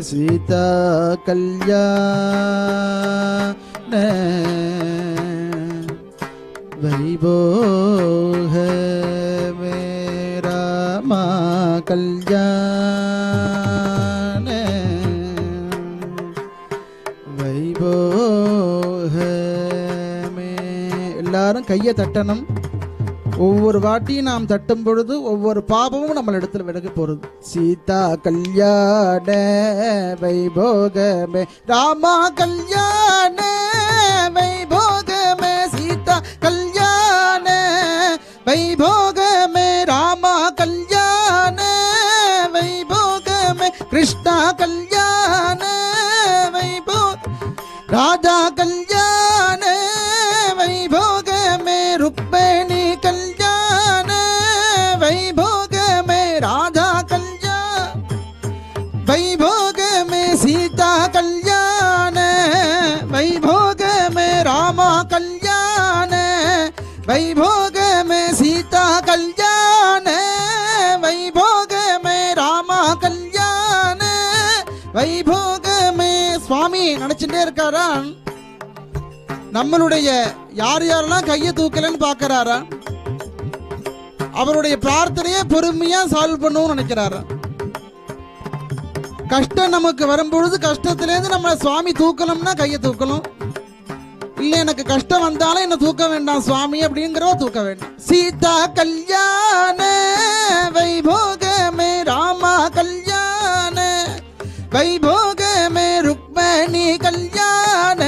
सीता कल्याण वैभव है मेरा माँ कल्याण वैभव है எல்லாரும் கையை தட்டணும். ஒவ்வொரு வாட்டியும் நாம் தட்டும் பொழுது ஒவ்வொரு பாபமும் நம்ம இடத்துல விலகி போறது. சீதா கல்யாண வைபோகமே ராமா கல்யாண வைபோகமே சீதா கல்யாண வைபோகமே ராமா கல்யாண வைபோகமே கிருஷ்ணா கல்யாண வைபோக ராதா கல்யாண வைபோகமே रुक्मिणी कल्याण वैभोग में राधा कल्याण वैभोग में सीता कल्याण वैभोग में रामा कल्याण वैभोग में सीता कल्याण वैभोग में रामा कल्याण वैभोग में स्वामी நினைச்சிட்டே இருக்காரா? நம்மளுடைய யார் யாரெல்லாம் கையை தூக்கலன்னு பார்க்கறாரா? அவருடைய பிரார்த்தனையை பொறுமையா சால்வ் பண்ணணும்னு நினைக்கிறாரா? கஷ்டம் நமக்கு வரும்பொழுது கஷ்டத்திலேருந்து நம்ம சுவாமி தூக்கணும்னா கையை தூக்கணும். இல்லை எனக்கு கஷ்டம் வந்தாலும் என்ன தூக்க வேண்டாம் சுவாமி அப்படிங்கிறவ தூக்க வேண்டாம். சீதா கல்யாண வைபோக மே ராமா கல்யாண வைபோக மே रुक्मिणी कल्याण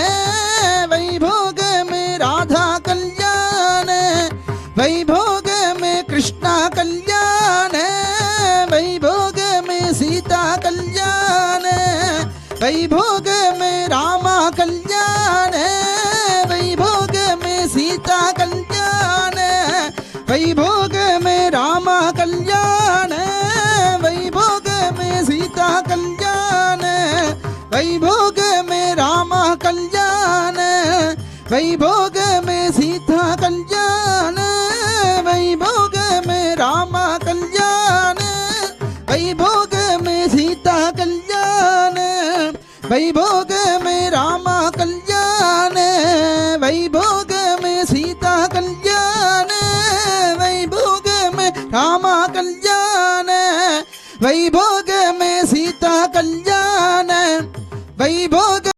वैभोग में राधा कल्याण वैभोग में कृष्णा कल्याण वैभोग में सीता कल्याण वैभोग में रामा कल्याण वैभोग में सीता कल्याण वैभोग में रामा कल्याण वैभोग में सीता कल्याण वैभोग में रामा कल्याण वैभोग में सीता कल्याण वैभोग में रामा कल्याण वैभोग में सीता कल्याण वैभोग में रामा कल्याण वैभोग में सीता कल्याण वैभोग में रामा कल्याण वैभोग